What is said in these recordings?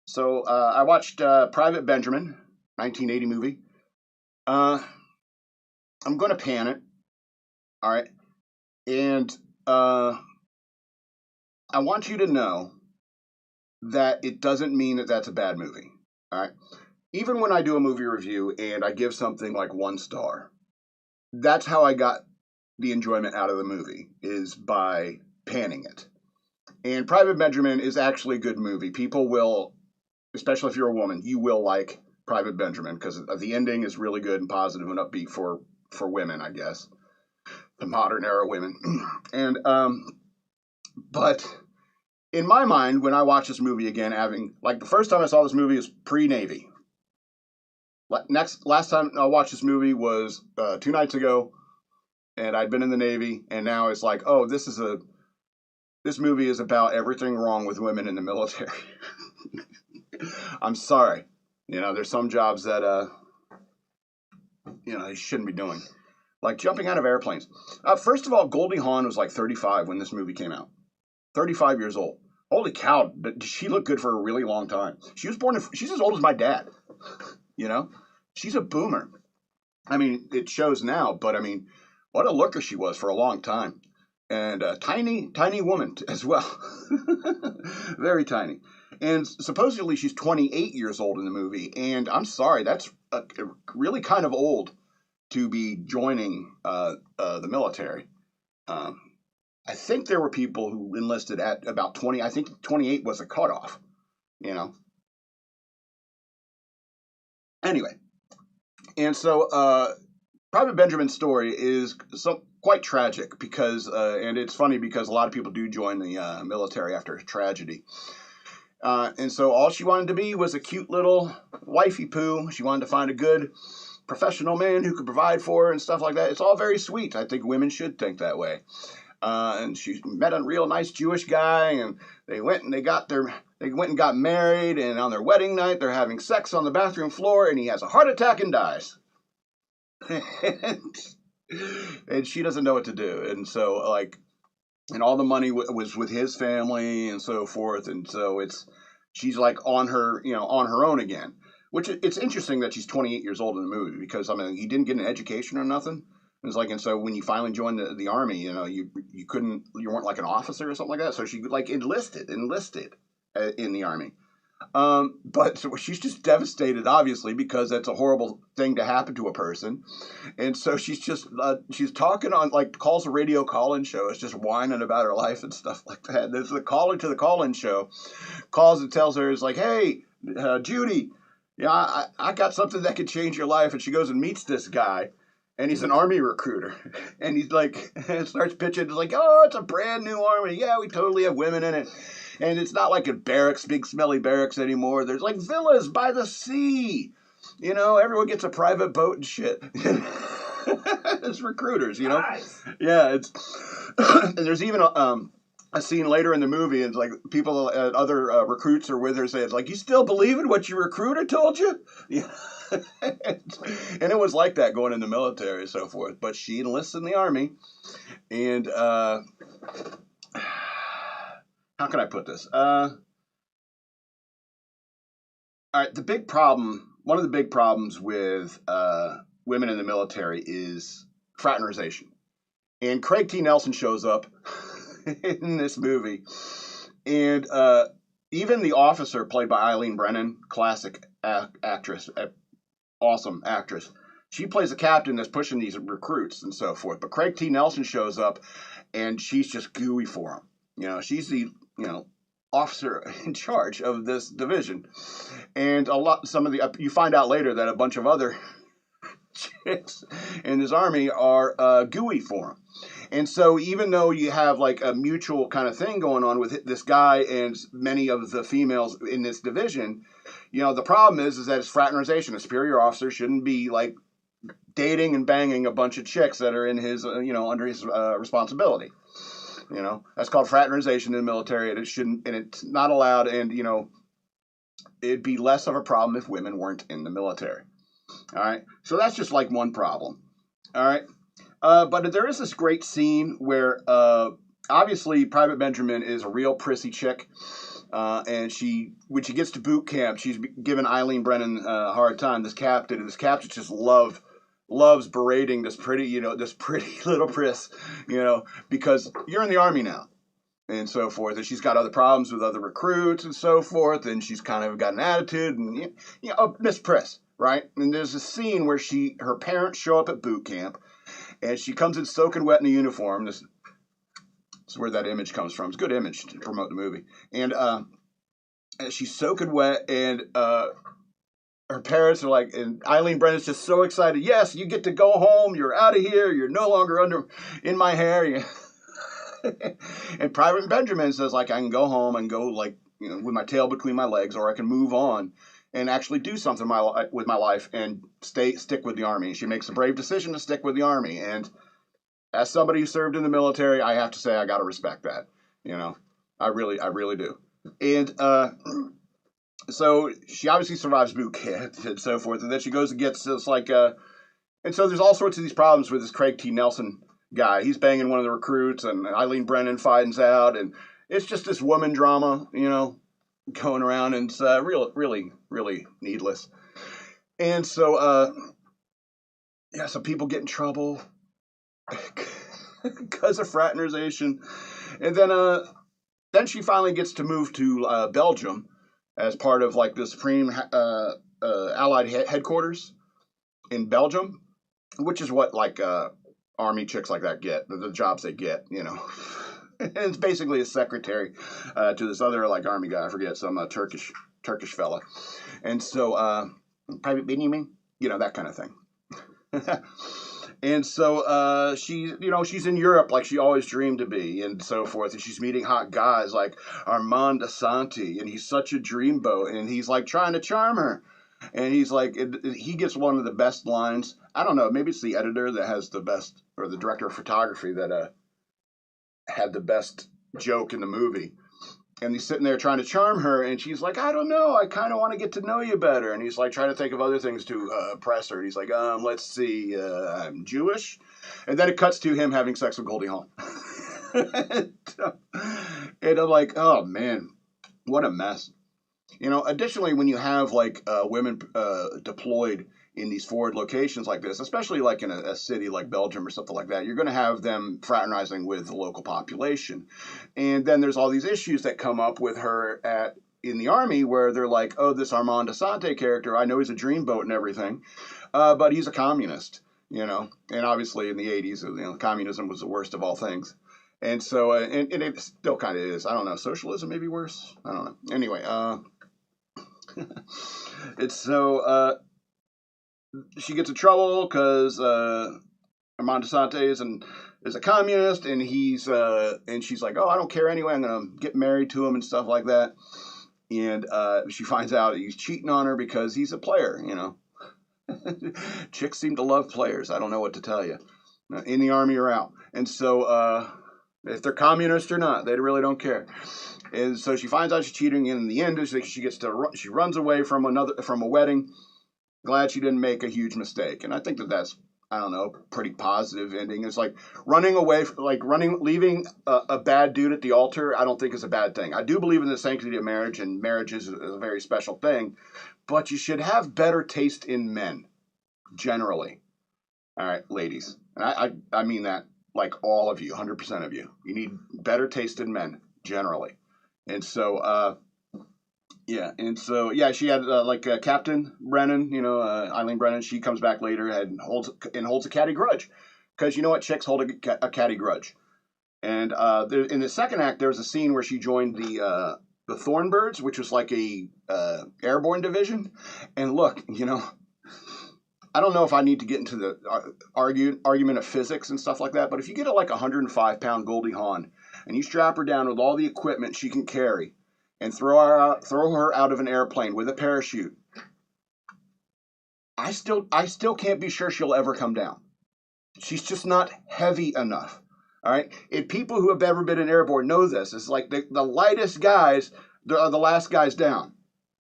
So I watched Private Benjamin, 1980 movie. Uh, I'm going to pan it, all right? And I want you to know that it doesn't mean that that's a bad movie, all right? Even when I do a movie review and I give something like 1 star, that's how I got the enjoyment out of the movie, is by panning it. And Private Benjamin is actually a good movie. People will, especially if you're a woman, you will like Private Benjamin because the ending is really good and positive and upbeat for women, I guess, the modern era women. And but in my mind, when I watch this movie again, having like the first time I saw this movie is pre-Navy. Last time I watched this movie was 2 nights ago, and I'd been in the Navy, and now it's like, oh, this movie is about everything wrong with women in the military. I'm sorry. There's some jobs that, they shouldn't be doing. Like jumping out of airplanes. First of all, Goldie Hawn was like 35 when this movie came out. 35 years old. Holy cow, she looked good for a really long time. She's as old as my dad. She's a boomer. I mean, it shows now, but I mean, what a looker she was for a long time. And a tiny woman as well. Very tiny. And supposedly she's 28 years old in the movie. And I'm sorry, that's really kind of old to be joining the military. I think there were people who enlisted at about 20. I think 28 was a cutoff, Anyway. And so Private Benjamin's story is quite tragic because, and it's funny because a lot of people do join the military after a tragedy. And so all she wanted to be was a cute little wifey poo. She wanted to find a good professional man who could provide for her and stuff like that. It's all very sweet. I think women should think that way. And she met a real nice Jewish guy, and they went and got married. And on their wedding night, they're having sex on the bathroom floor, and he has a heart attack and dies. And she doesn't know what to do. And so, and all the money was with his family and so forth. And so she's like on her own again. Which it's interesting that she's 28 years old in the movie because, I mean, he didn't get an education or nothing. And so when you finally joined the army, you weren't like an officer or something like that. So she like enlisted in the army. But so she's just devastated, obviously, because that's a horrible thing to happen to a person. And so she's just, she's talking on, calls a radio call-in show. It's just whining about her life and stuff like that. There's the caller to the call-in show calls and tells her, it's like, hey, Judy, I got something that could change your life. And she goes and meets this guy. And he's an army recruiter. And he's like, starts pitching. It's like, oh, it's a brand new army. Yeah, we totally have women in it. And it's not like a barracks, big smelly barracks anymore. There's like villas by the sea. Everyone gets a private boat and shit. It's recruiters, Nice. Yeah, and there's even a scene later in the movie, and it's like people, other recruits are with her, say, it's like, you still believe in what your recruiter told you? Yeah. And it was like that going in the military and so forth. But she enlists in the army, and how can I put this? All right, one of the big problems with women in the military is fraternization. And Craig T. Nelson shows up in this movie, and even the officer played by Eileen Brennan, classic actress, awesome actress. She plays a captain that's pushing these recruits and so forth. But Craig T. Nelson shows up, and she's just gooey for him. She's the officer in charge of this division, and you find out later that a bunch of other chicks in his army are gooey for him. And so even though you have like a mutual kind of thing going on with this guy and many of the females in this division, the problem is that it's fraternization. A superior officer shouldn't be like dating and banging a bunch of chicks that are in his, under his responsibility. That's called fraternization in the military, and it's not allowed. And, it'd be less of a problem if women weren't in the military. All right. So that's just like one problem. All right. But there is this great scene where, obviously Private Benjamin is a real prissy chick. And when she gets to boot camp, she's giving Eileen Brennan a hard time. This captain, just loves berating this pretty little priss, because you're in the Army now, and so forth. And she's got other problems with other recruits and so forth, and she's kind of got an attitude, and Miss Priss, right? And there's a scene where her parents show up at boot camp, and she comes in soaking wet in a uniform. This is where that image comes from. It's a good image to promote the movie. And she's soaking wet, and her parents are like, and Eileen Brennan's just so excited. Yes, you get to go home. You're out of here. You're no longer in my hair. And Private Benjamin says, like, I can go home and go, like, with my tail between my legs, or I can move on and actually do something with my life and stick with the Army. And she makes a brave decision to stick with the Army. And as somebody who served in the military, I have to say I got to respect that. I really do. And so she obviously survives boot camp and so forth. And then she goes and gets this, like, and so there's all sorts of these problems with this Craig T. Nelson guy. He's banging one of the recruits, and Eileen Brennan finds out, and it's just this woman drama, going around, and it's really, really needless. And so, some people get in trouble because of fraternization, and then she finally gets to move to Belgium as part of, like, the Supreme Allied headquarters in Belgium, which is what, like, Army chicks like that get, the jobs they get, And it's basically a secretary to this other, like, Army guy. I forget, some Turkish fella. And so, Private Benjamin, that kind of thing. And so she's in Europe like she always dreamed to be, and so forth. And she's meeting hot guys like Armand Asante, and he's such a dreamboat, and he's, like, trying to charm her. And he's like, he gets one of the best lines. I don't know, maybe it's the editor that has the best, or the director of photography that had the best joke in the movie. And he's sitting there trying to charm her, and she's like, I don't know, I kind of want to get to know you better. And he's, like, trying to think of other things to impress her. And he's like, let's see, I'm Jewish. And then it cuts to him having sex with Goldie Hawn. And I'm like, oh, man, what a mess. Additionally, when you have, like, women deployed in these forward locations like this, especially, like, in a city like Belgium or something like that, you're going to have them fraternizing with the local population. And then there's all these issues that come up with her in the Army, where they're like, oh, this Armand Asante character, I know he's a dreamboat and everything, but he's a communist, And obviously in the 80s, communism was the worst of all things. And so, and it still kind of is. I don't know. Socialism may be worse. I don't know. Anyway, it's so, she gets in trouble because Armand Asante is a communist, and and she's like, oh, I don't care anyway. I'm gonna get married to him and stuff like that. And she finds out he's cheating on her because he's a player. Chicks seem to love players. I don't know what to tell you. In the Army or out. And so if they're communist or not, they really don't care. And so she finds out she's cheating, and in the end, she runs away from a wedding. Glad she didn't make a huge mistake. And I think that's, I don't know, pretty positive ending. It's like running away, leaving a bad dude at the altar, I don't think is a bad thing. I do believe in the sanctity of marriage, and marriage is a very special thing. But you should have better taste in men, generally. All right, ladies. And I mean that, like, all of you, 100% of you. You need better taste in men, generally. And so, she had Captain Brennan, Eileen Brennan. She comes back later and holds a catty grudge, because you know what, chicks hold a catty grudge. And in the second act, there was a scene where she joined the Thornbirds, which was like a airborne division. And look, I don't know if I need to get into the argument of physics and stuff like that, but if you get a 105-pound Goldie Hawn and you strap her down with all the equipment she can carry, and throw her out of an airplane with a parachute, I still can't be sure she'll ever come down. She's just not heavy enough. All right? If people who have ever been in airborne know this, it's like the lightest guys are the last guys down,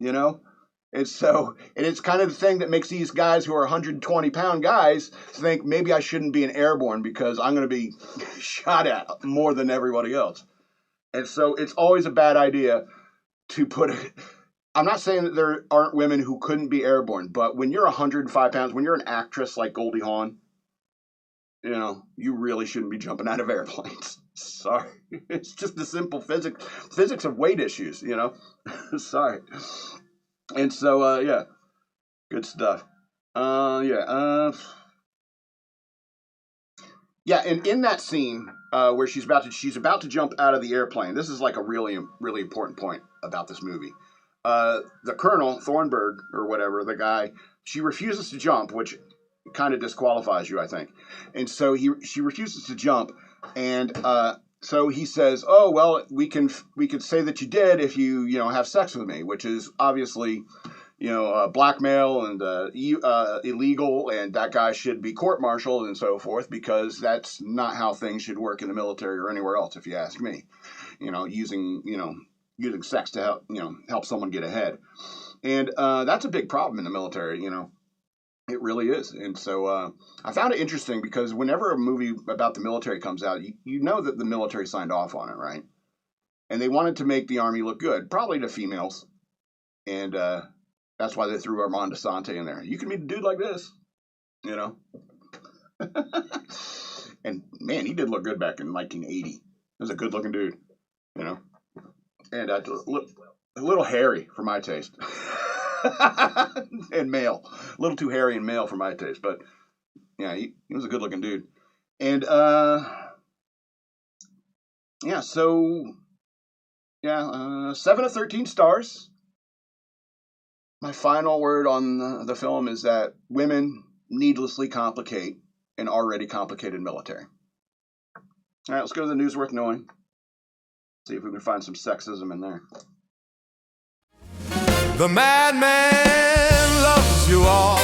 And so, and it's kind of the thing that makes these guys who are 120-pound guys think maybe I shouldn't be an airborne because I'm going to be shot at more than everybody else. And so it's always a bad idea to put it. I'm not saying that there aren't women who couldn't be airborne, but when you're 105 pounds, when you're an actress like Goldie Hawn, you really shouldn't be jumping out of airplanes. Sorry. It's just the simple physics of weight issues, Sorry. And so, yeah, good stuff. Yeah, and in that scene where she's about to jump out of the airplane, this is like a really, really important point about this movie. The Colonel, Thornburg, or whatever, the guy, she refuses to jump, which kind of disqualifies you, I think. And so she refuses to jump, and so he says, "Oh well, we could say that you did if you have sex with me," which is obviously blackmail and illegal, and that guy should be court-martialed and so forth, because that's not how things should work in the military or anywhere else, if you ask me. Using sex to help someone get ahead, and that's a big problem in the military. It really is. And so I found it interesting because whenever a movie about the military comes out, you know that the military signed off on it, right? And they wanted to make the Army look good, probably to females. And that's why they threw Armand Desante in there. You can meet a dude like this, And man, he did look good back in 1980. He was a good-looking dude, And a little hairy for my taste. And male. A little too hairy and male for my taste. But, yeah, he was a good-looking dude. And, yeah, so, 7 of 13 stars. My final word on the film is that women needlessly complicate an already complicated military. All right, let's go to the news worth knowing. See if we can find some sexism in there. The madman loves you all.